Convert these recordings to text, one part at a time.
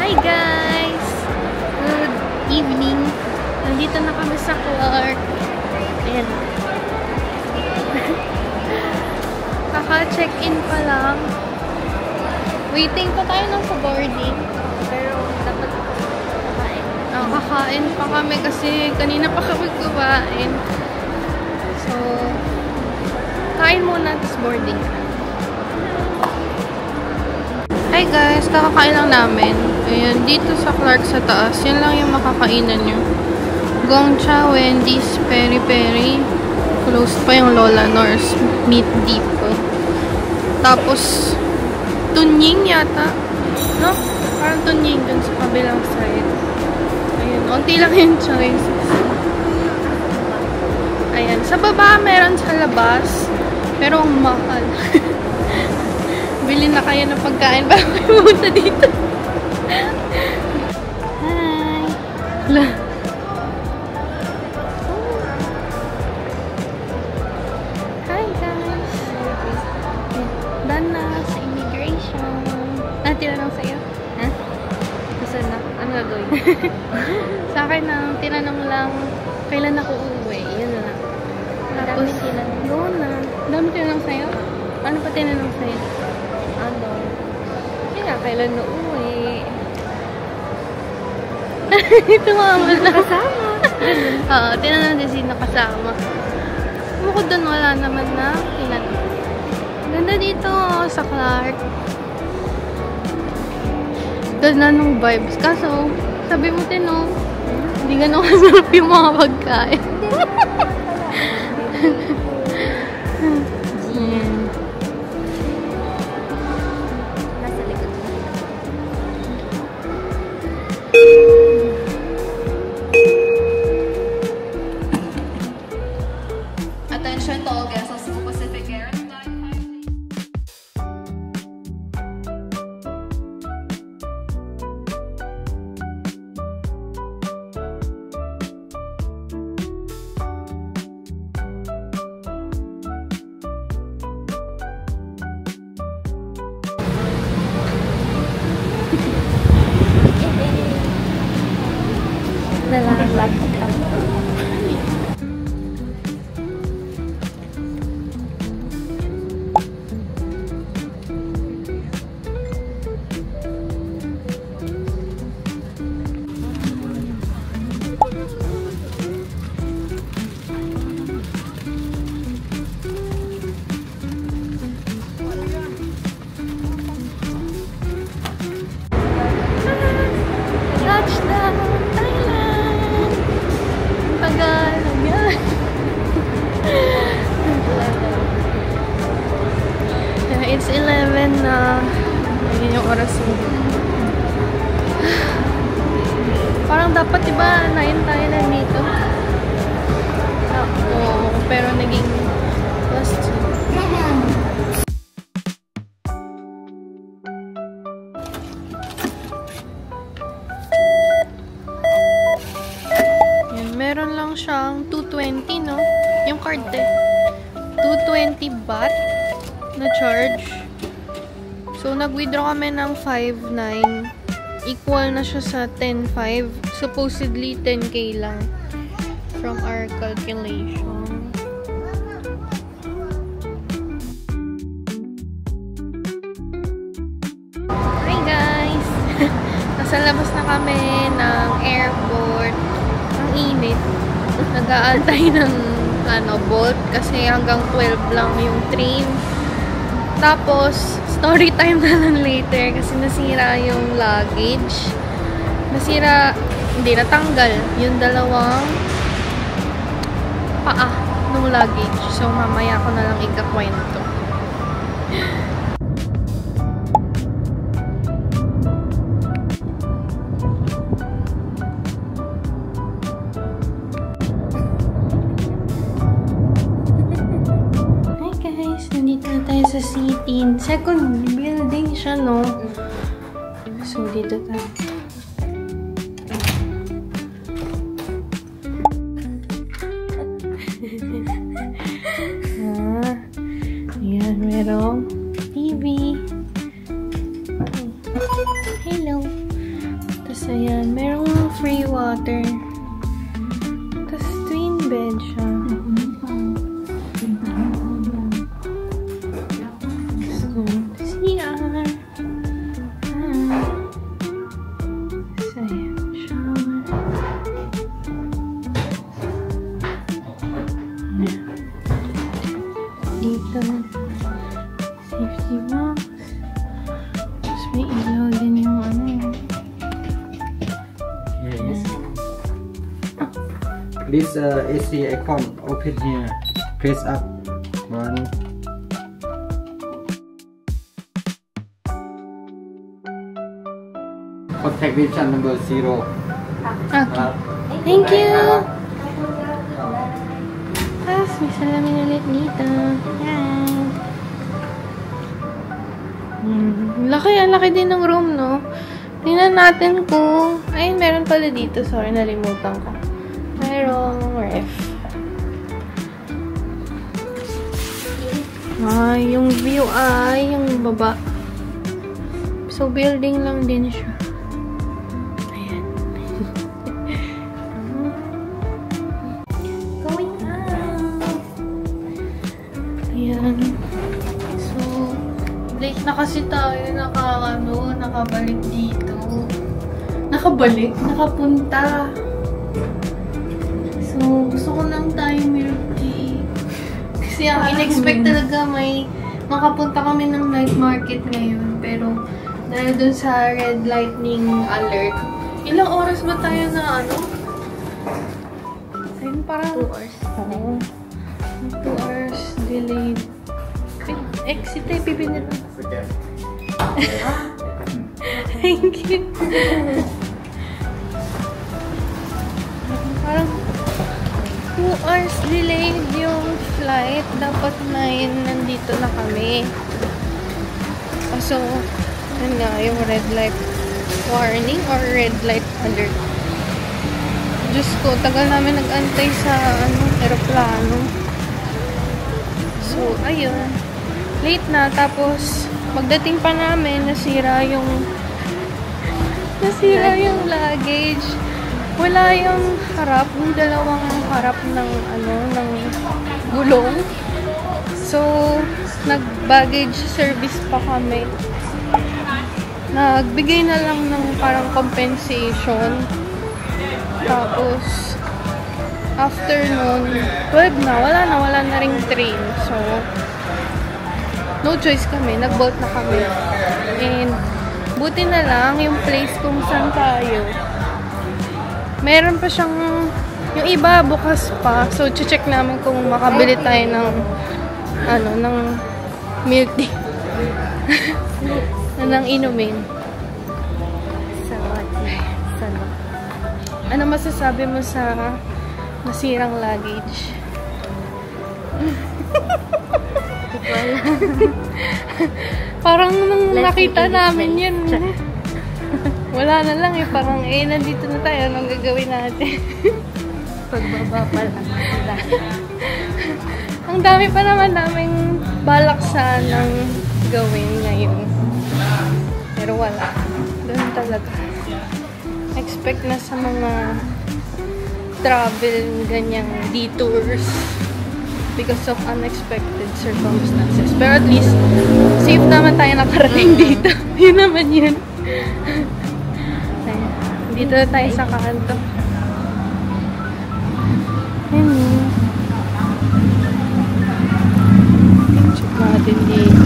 Hi guys! Good evening. Nandito na kami sa Clark. Ayan. Kaka-check-in pa lang. Waiting pa tayo ng boarding. Pero dapat kakain. Kakain pa kami kasi kanina pa kami kumain. So, kain muna tapos boarding. Hi guys, kakakain lang namin. Ayan, dito sa Clark sa taas. Yan lang yung makakainan nyo. Gongcha, Wendy's, Peri Peri. Closed pa yung Lola Nor's Meat Depot. Tapos, Tunying yata. No? Parang Tunying dun sa kabilang side. Ayan, unti lang yung choices. Ayan, sa baba meron sa labas. Pero ang mahal. Bili na kayo ng pagkain bago kayo pumunta dito. Hi! Hala. Hi guys! Done na sa immigration. Tinanong sa'yo? Ha? Gusto na. Ano gagawin? Sa akin na, tinanong lang kailan ako uuwi. Yun na. Tapos, yun na. Dami tinanong sa'yo? Ano pa tinanong sa'yo? Ano? Kaya kailan na uwi? Tumama na. Kasama. Oo, tinanong din sino kasama. Bukod doon, wala naman na tinanong. Ganda dito sa Clark. Ganda nung vibes. Kaso, sabi mo din, no? Hindi ganun kasarap yung mga pagkain. Nasa likod. Attention to all guests of Cebu Pacific Airlines. Nalaglag ka. Touchdown, Thailand! Tagal, yan. It's 11 na. Ayun yung oras mo. Parang dapat diba 9 tayo na dito. Oo, pero naging plus 2. Meron lang siyang 220, no? Yung card eh. 220 baht na charge. So, nag-withdraw kami ng 5.9. Equal na siya sa 10.5. Supposedly, 10k lang. From our calculation. Hi guys! Nasa labas na kami ng airport. Init. Nag-aantay ng Bolt kasi hanggang 12 lang yung train. Tapos, story time na lang later kasi nasira yung luggage. Natanggal yung dalawang paa ng luggage. So, mamaya ko na lang ikakwento. Sa city. Second building siya, no? So, dito tayo. Ayan, merong TV. Hello. Tapos, ayan. Merong free water. Tapos, twin bed siya. So, CR. So, ayan. Shower. Dito. Safety box. Tapos, may ilaw din yung ano. This AC icon open here. Press up. 1. Contact vision number 0. Okay. Thank you! Tapos, may salamin ulit dito. Yan. Laki, ang laki din ng room, no? Tingnan natin kung... Ay, meron pala dito. Sorry, nalimutan ko. Merong ref. Ay, yung view ay yung baba. So, building lang din siya. Ayan. Going out. Ayan. So, late na kasi tayo nakabalik dito. Nakapunta. So, gusto ko lang tayo milk tea. Kasi ang in-expect talaga makapunta kami ng night market ngayon. Pero, dahil dun sa red lightning alert, ilang oras ba tayo na Ayun, parang 2 hours. Oo. 2 hours delayed. Exit tayo, pipinit mo. Thank you. Parang 2 hours delayed yung flight. Dapat 9 nandito na kami. So, yun nga, yung red light warning or red light alert. Diyos ko, tagal namin nag-antay sa aeroplano. So, ayun. Late na. Tapos, magdating pa namin, nasira yung luggage. Wala yung harap, yung dalawang harap ng gulong. So, nag-baggage service pa kami. Nagbigay na lang ng parang compensation. Tapos, after nun, 12 na, wala na ring train. So, no choice kami, nag-boat na kami. And, buti na lang yung place kung saan tayo. Meron pa siyang, yung iba bukas pa. So, check namin kung makabili tayo ng milk tea. ng inumin. Ano masasabi mo sa nasirang luggage? Parang nung nakita namin yun, wala na lang parang nandito na tayo, anong gagawin natin? Pagbaba pa lang sila. Ang dami pa naman naming balak sanang gawin ngayon. Pero wala. Doon talaga. Expect na sa mga travel, ganyang detours because of unexpected circumstances. Pero at least, safe naman tayo nakarating dito. Yun naman yun. Ayan. Dito na tayo sa kanto. Ayan. Check natin dito.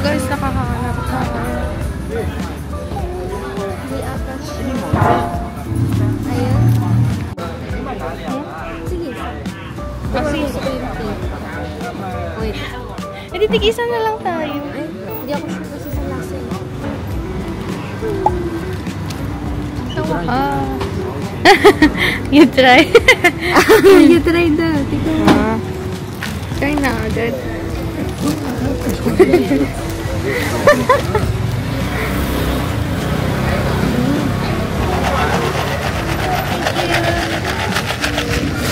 Guys, nakakahanap tayo. Hindi ata siya. Ayun. Sige. Kasi gusto ko yung pink. Wait. Eh, titigisan na lang tayo. Ay, hindi ako sure kasi sa lasa eh. Tawa ka. You try. You try daw. Tika mo. Try na agad.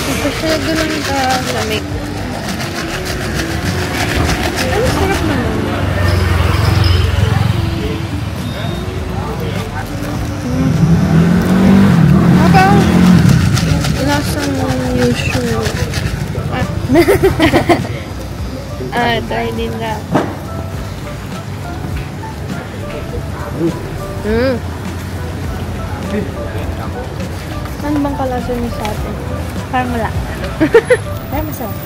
Ito siya ganun ka lamig. Ano sarap naman. Try din na. Ano bang kalasa niyo sa atin? Parang wala. Pero masarap.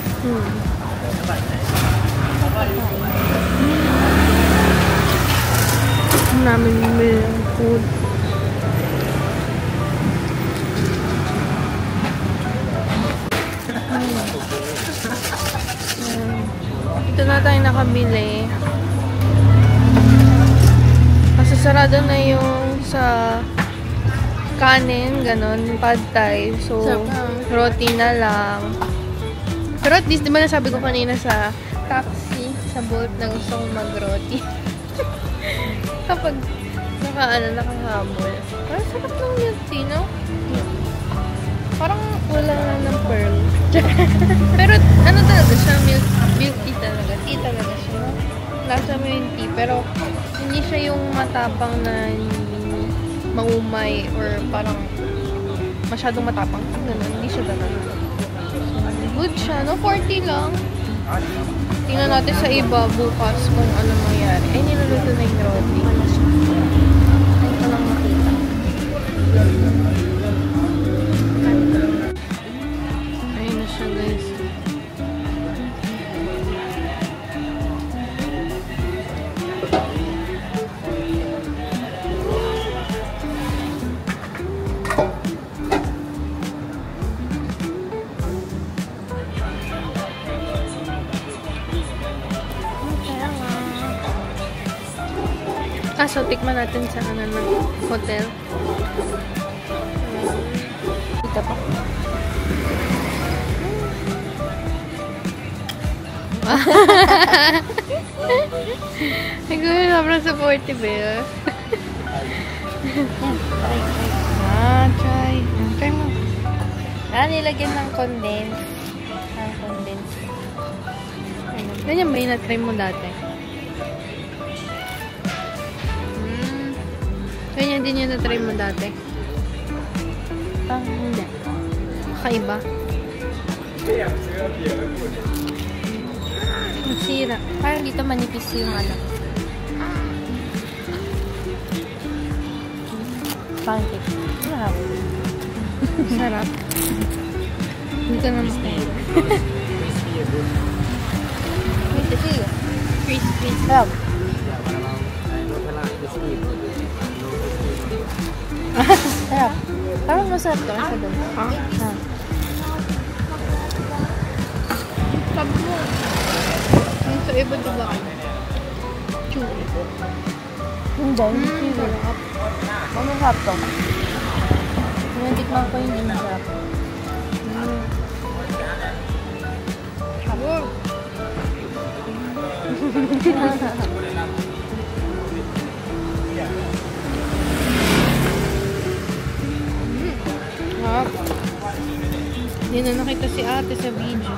Namin may food. Ito na tayo nakabili. Kasi sarado na yung sa kanin, ganon, pad thai. So, roti na lang. Pero at least, di ba nasabi ko kanina sa taxi, sa Bolt na gusto kong mag-roti. Kapag nakahabol. Parang sarap ng milk tea, no? Parang wala na ng pearl. Pero ano talaga siya? Milk tea talaga. Tea talaga siya. No? Lasa mo yung tea. Pero hindi siya yung matapang na maumay or parang masyadong matapang. Ganun. Hindi siya ganun. Good siya. No? 40 lang. Tingnan natin sa iba bukas kung ano mangyari. Ay, niluluto na yung roti. Ay, ko lang makita. Ayun na siya, guys. So, tikman natin sa ano ng hotel. Dito pa. Siguro sobrang supportive eh. Try. Try mo. Nilagyan ng condense. Ganyan ba yung na-try mo dati? Ganyan din yung na-try mo dati? Hindi. Kakaiba? Masira. Parang dito manipis yung ano. Pancake. Sarap. Sarap. Dito na masaya. Crispy. Sarap. Sarap. Parang masarap to. Sa doon. Sabi mo. Yung sa iba diba? Chewy. Hindi. Sarap. Ano sarap to? Yung tikman ko yung hindi sarap. Sabor. Hindi na nakita si ate sa video.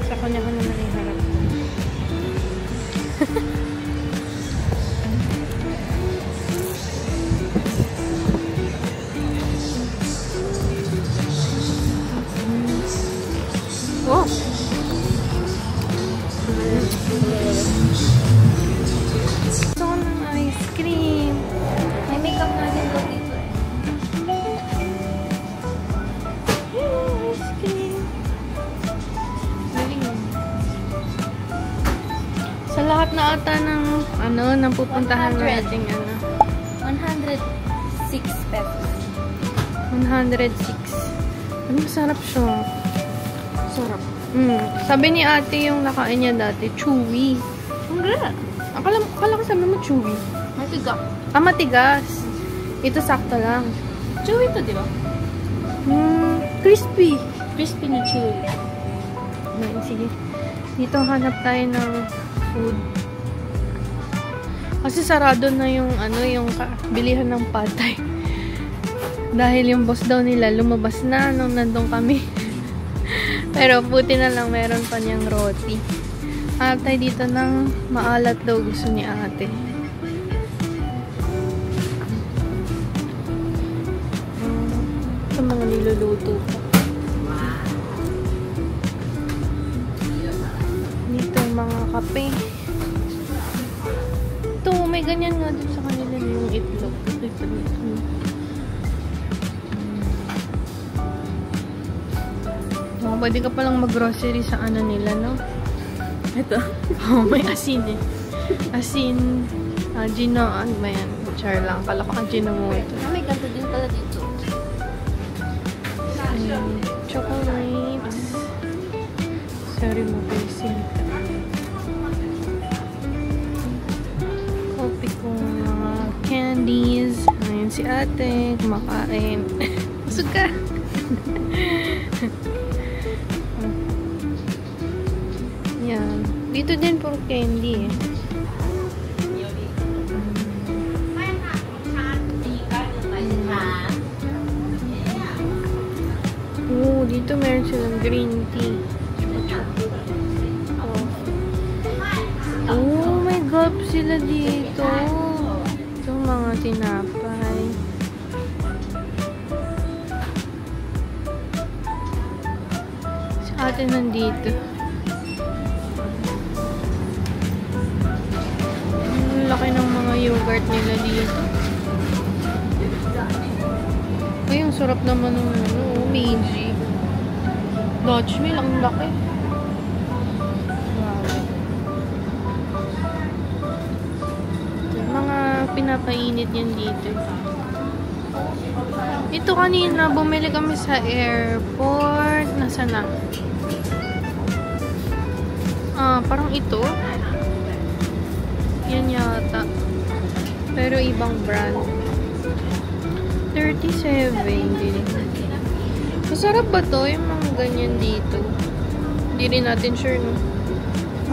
Sa kanya ko naman yung harap. Oh! Gusto ko ng ice cream. May makeup na din ko dito eh. Ice cream. Galing. Sa lahat na ata ng ng pupuntahan 100. natin 106 pesos. 106. Ano, masarap siya. Sarap. Sabi ni ate yung nakain niya dati, chewy. Hindi. Akala ko sabi mo chewy. Matigas. Matigas. Ito sakto lang. Chewy to, di ba? Crispy. Crispy na chewy. Sige. Dito hanap tayo ng food. Kasi sarado na yung yung bilihan ng pad thai. Dahil yung boss daw nila lumabas na nung nandun kami. Pero buti na lang meron pa niyang roti. Hanap tayo dito ng maalat daw gusto ni ate. Ito mga niluluto pa. kape. Ito, may ganyan nga dun sa kanila na yung itlog. Ito. Oh, pwede ka palang mag-grocery sa ano nila, no? Ito. Oh, may asin eh. Asin. Gino, ano ba yan? Char lang. Kala ko Gino mo ito. May ganto din pala dito. Chocolates. Sorry mo, pencil. Coffee ko, mga candies. Ayan si ate, kumakain. Busog ka. Yan. Dito din puro candy eh. Oh, dito meron silang green tea. Oh my God, sila dito. Itong mga tinapay. Si ate nandito. Ang laki ng mga yogurt nila dito. Ay, ang sarap naman ng Meiji. Dutch Mill, ang laki. Wow. Mga pinapainit yan dito. Ito kanina, bumili kami sa airport. Nasaan na? Parang ito. Yan yata. Pero ibang brand. 37. Masarap ba to? Yung mga ganyan dito. Hindi rin natin sure, no?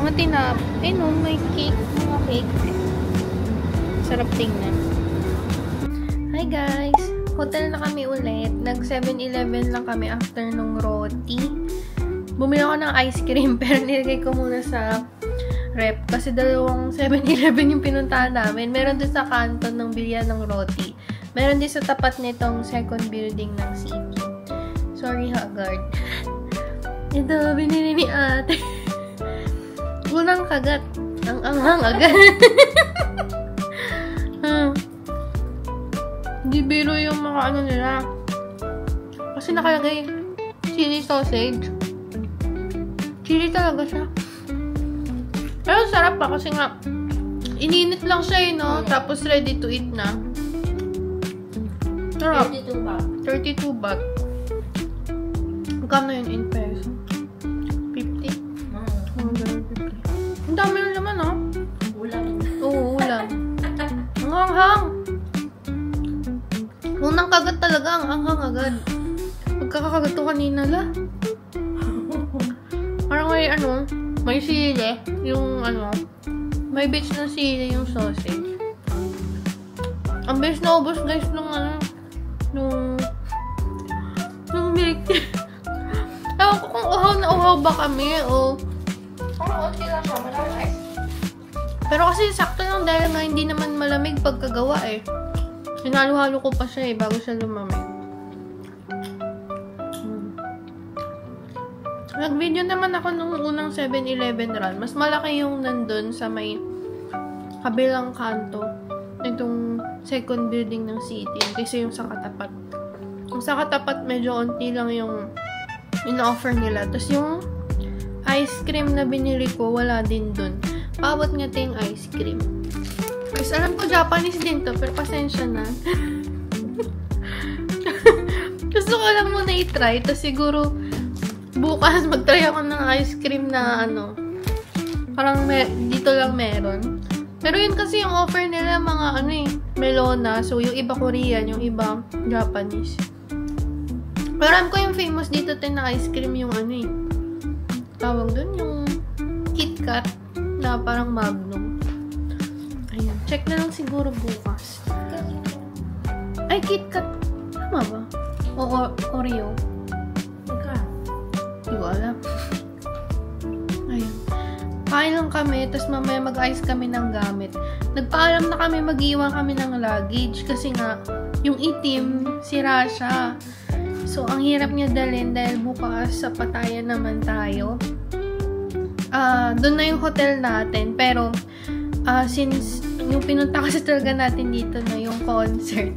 Mga tinap. Ay, no, may cake. Mga cake. Sarap tingnan. Hi, guys! Hotel na kami ulit. Nag 7-Eleven lang kami after nung roti. Bumili ako ng ice cream, pero nilagay ko muna sa rep. Kasi dalawang 7-Eleven yung pinuntahan namin. Meron din sa kanto ng bilyan ng roti. Meron din sa tapat nitong second building ng city. Sorry, Haggard. Ito, binili ni ate. Unang kagat. Ang anghang agad. Hindi biro yung mga ano nila. Kasi nakalagay chili sausage. Chili talaga siya. Pero sarap pa kasi nga ininit lang siya eh, no? Tapos ready to eat na. Sarap. 32 baht. 32 baht. Magkano yun in peso? 50? Ang dami yung laman, no? Ulam. Oo, ulam. Ang hanghang. Unang kagat talaga, ang hanghang agad. Magkakakagat to kanina la. Parang may ano, may sili. Yung ano, may bits na sili yung sausage. Ang bilis na ubos guys nung ano, nung milk tea. Ewan ko kung uhaw na uhaw ba kami o Parang okay lang siya. Malaki. pero kasi sakto lang dahil nga hindi naman malamig pagkagawa eh. Hinalo-halo ko pa siya eh bago siya lumamig. Nag-video naman ako nung unang 7-Eleven run. Mas malaki yung nandun sa may kabilang kanto. Itong second building ng city. Kasi yung sa katapat. Yung sa katapat medyo onti lang yung ina-offer nila. Tapos yung ice cream na binili ko, wala din dun. Pabot nga ito yung ice cream. Guys, alam ko Japanese din to, pero pasensya na. Gusto ko lang muna i-try. Tapos siguro, bukas mag-try ako ng ice cream na ano, parang dito lang meron. Pero yun kasi yung offer nila mga ano eh, melona. So, yung iba Korean, yung iba Japanese. Pero alam ko yung famous dito tayo na ice cream yung ano eh. Tawag dun yung KitKat na parang Magnum. Ayan. Check na lang siguro bukas. Ay, KitKat. Tama ba? O Oreo. Hindi ko alam. Ayun. Kain lang kami, tapos mamaya mag-ice kami ng gamit. Nagpaalam na kami, mag-iwan kami ng luggage kasi nga, yung itim, sira siya. So, ang hirap niya dalhin dahil bukas sa patayan naman tayo. doon na yung hotel natin. Pero, since yung pinunta kasi talaga natin dito na yung concert,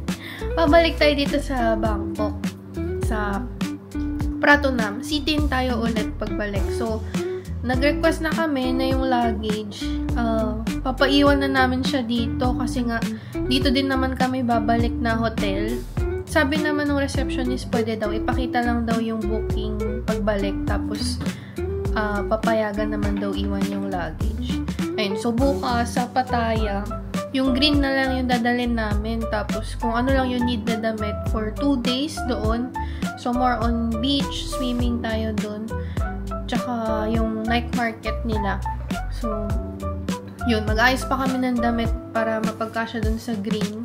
pabalik tayo dito sa Bangkok. Sa Pratunam. Sit-in tayo ulit pagbalik. So, nag-request na kami na yung luggage. Papaiwan na namin siya dito kasi nga, dito din naman kami babalik na hotel. Sabi naman ng receptionist, pwede daw, ipakita lang daw yung booking pagbalik. Tapos, papayagan naman daw iwan yung luggage. Ayun, so bukas sa Pattaya, yung green na lang yung dadalhin namin. Tapos, kung ano lang yung need na damit for 2 days doon. So, more on beach, swimming tayo doon. Tsaka, yung night market nila. So, yun, mag-ayos pa kami ng damit para mapagkasya doon sa green.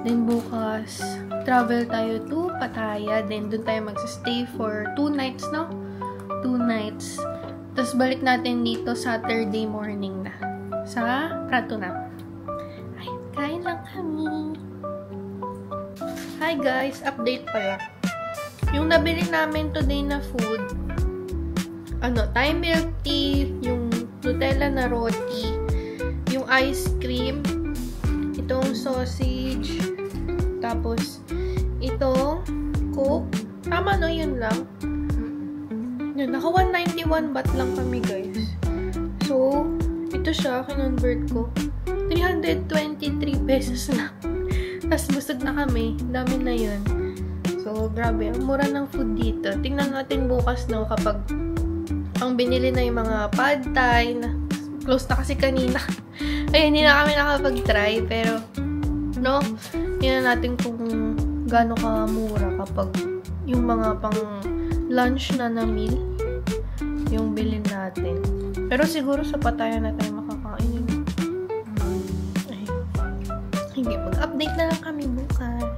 Then, bukas, travel tayo to Pattaya. Then, doon tayo mag-stay for 2 nights, no? 2 nights. Tapos, balik natin dito Saturday morning na. Sa Pratunam. Ay, kain lang kami. Hi guys, update pala. Yung nabili namin today na food, Thai milk tea, yung Nutella na roti, yung ice cream, itong sausage, tapos itong Coke. Tama no, yun lang. Yun, naka 191 baht lang kami guys. So, ito siya, kinonvert ko. 323 pesos na. Tapos busog na kami. Dami na yun. So, grabe. Ang mura ng food dito. Tingnan natin bukas no, kapag ang binili na yung mga pad thai na close na kasi kanina. Ay, hindi na kami nakapag-try. Pero, no, yun na natin kung gaano ka-mura kapag yung mga pang lunch na meal yung bilhin natin. Pero siguro sa Pattaya na tayo makakain. Ay, hindi. Mag-update na lang kami bukas.